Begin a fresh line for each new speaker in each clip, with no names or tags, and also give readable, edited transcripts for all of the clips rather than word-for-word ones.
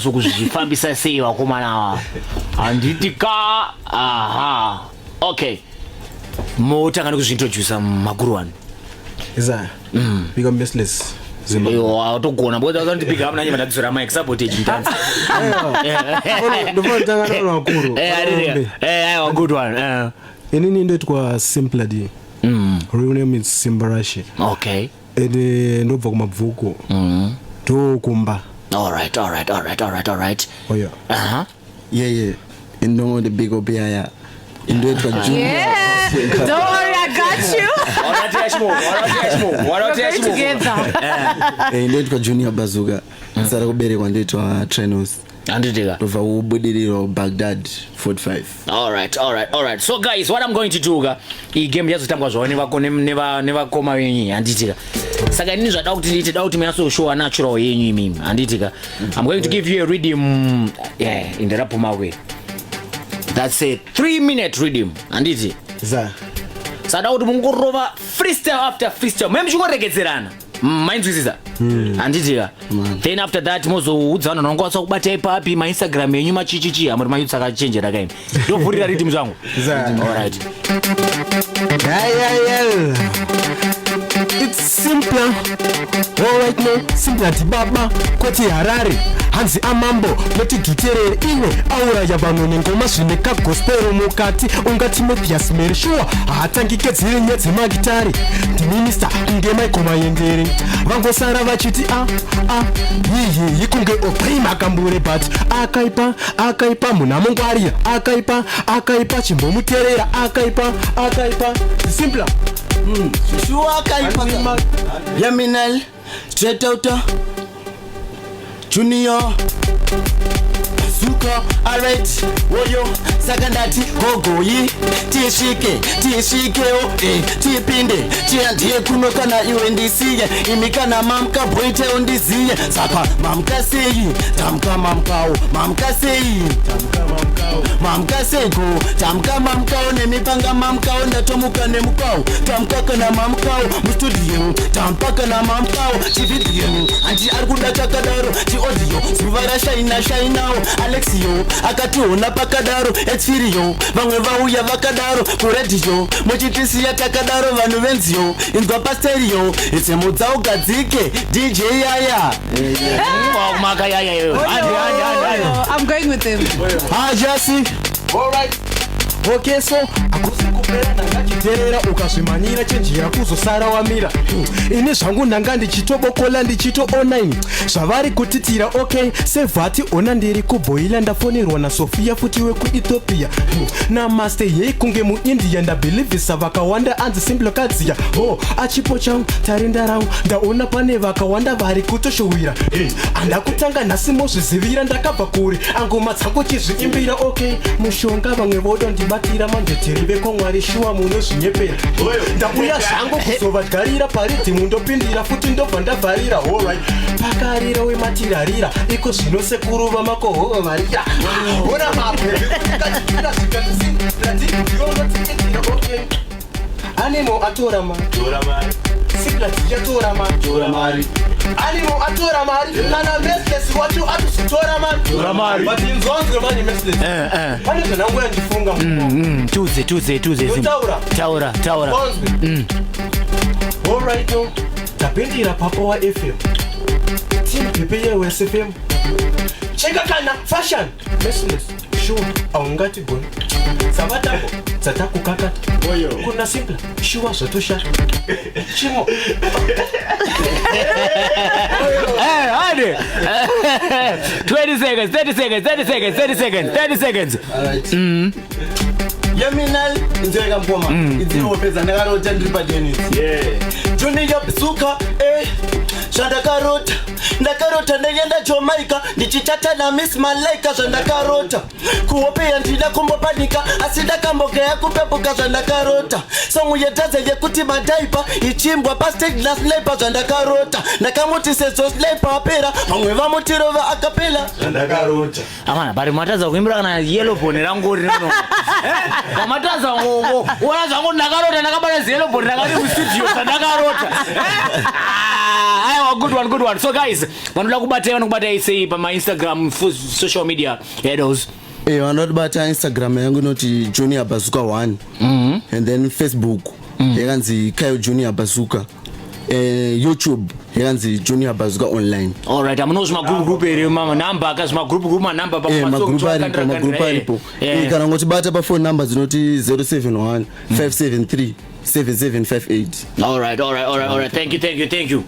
sokuzifambisa sei vakomana handitika aha okay motanga nekuzvintroduce maguruwani
Iza become messless
yo autogona because I pick up nanye madadzura mic sabotage dance
ndofana tanga na makuru
a good one
inini ndoitwa Simpla D real name is Simbarashi
okay
ndobva kumabvuku to kumba
all right
oh yeah
yeah indongo the big opiaya indoitwa Jnr
Don't worry, I got you.
What else
together.
indoitwa Jnr Bazooker sara kuberekwa ndoitwa Trenos
anditika
tova ubudiriro Baghdad 45
all right so guys what I'm going to do I game yazotangwa zvone vakone neva koma wenyu anditika saka nini zvada kuti ndiite da kuti meso show natural yenyu imimi anditika I'm going to give you a rhythm indirapo way that's a 3-minute rhythm anditi
za
sada kuti mungorova freestyle after freestyle memchikoregedzerana mainzwisisa anditika then after that mozoudzana nongwasa kubata ipapi ma Instagram yenyu machichichi amuri mayutsa akachenjera kaini ndovhurira rhythm zvangu all right
it's Simpla all right no Simpla tibaba koti Harare hanzi amambo noti duterere iwe aura yavanone ngoma zvineka gospel mukati ungati Matthias Mershua hatangike dziri nyedzi magitari the minister kunge maikoma yendere vangosara vachiti yiyi kunge oprima kambure but akaipa muna mungwarira akaipa chimbomuterera akaipa Simpla
Shua akaipa Yaminal straight outer Jnr Bazooker alright woyo sakandati gogoyi tishike tipinde tiandie kuno kana iwe ndisiye imikana mamka boite undiziye saka mamka sei tamka mamkao mamka sei mamka sego tamka mamkao nemipanga mamkao ndatomuka nemukao tamka kana mamkao mustudio tamka kana mamkao chivideo anti arikuda chakadaro chiaudio sivara shainao Alexio akationa pakadaro etsirio vamwe vauya vakadaro kuredio muchitisiya takadaro vanhu venziyo inzwa pasterio itsemudza ugadzike DJ yaya
I'm going with him.
Jasi all right okay so akusikupera ndangachiterera ukazvimanyira chenjira kuzosara wamira ini zvangu ndanga ndichitobokola ndichito online zvavari kutitira okay sevhati ona ndiri kuboila ndafonerwa naSofia futi wekuEthiopia namaste yei kunge muIndia ndabhilivhisa vakawanda anzi Simpla kadziya achipo changu tarindarau ndaona pane vakawanda vari kutoshowira andakutanga nhasi mozvizivira ndakabva kuri angoma dzangu chizviimbira okay mushonga vamwe voda ndibatira mandeteri vekomwari shuwa munozvinyepera ndauya zvangu kuzovadgarira paridhi mundopindira futi ndobva ndavharira alright pakarira wematirarira iko zvino sekuru vamakohova varira ona mape animo atora mari Simpla tichatora mari animo atora mari kana messless wacho atusitora mari but inzonzwe mani messless pane zvanangu yandifunga
tuze taura
all right no tapindira papowa FM TeamBP Next FM cheka kana fashion messless sure aungati goni sabatambo tsatakukakata kuna Simpla sure zvatosha chimo
hadi 20 seconds
all right Yaminal inzoeka mpoma idziropedza ndakarota ndiri paDennis Jnr Bazooker ndakarota ndenda Jamaica ndichichata na Miss Malaika zvandakarota kuhopeya ndida kumbopanika asi ndakambogaya kupepuka zvandakarota songu yedhaze yekuti madhaipa ichimbwa pastage na sniper zvandakarota ndakamuti sezvo sniper apera vamwe vamutirova akapela zvandakarota
amana bari mataza kuimbira kana yellow bone rangu rino mataza ngogo wona zangu ndakarota ndakabana yellow bone rakati mu studio zvandakarota aiwa good one. So guys, vanoda kubata ise pa Instagram, social media headers.
Vanotibata Instagram yangu noti Jnr Bazooker 1. And then Facebook yakanzi Jnr Bazooker. YouTube yakanzi Jnr Bazooker online.
All right, amunozwa group ere mama number akazwa group number pa
magroup aripo. Kana ngotibata pa phone number zinoti 071 573 7758.
All right. Thank you.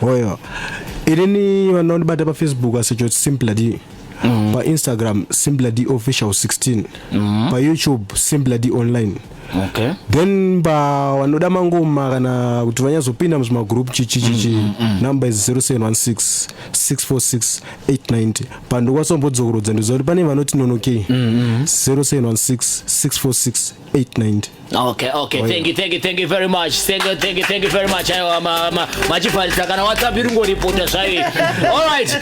Oyo. Irini vanotibata pa Facebook asecho Simpla D. Pa Instagram Simpla D official 16. Pa YouTube Simpla D online.
Okay.
Then ba wanoda mangoma kana kuti vanyazopinda muzma group chichichichi number is 0716 646 890 pando kwasombodzokorodzwa ndizoti pane vanoti nonokei 0716 646 890.
Okay. Thank you very much. Thank you very much. Machifalita kana WhatsApp irungo reporter sai. All right.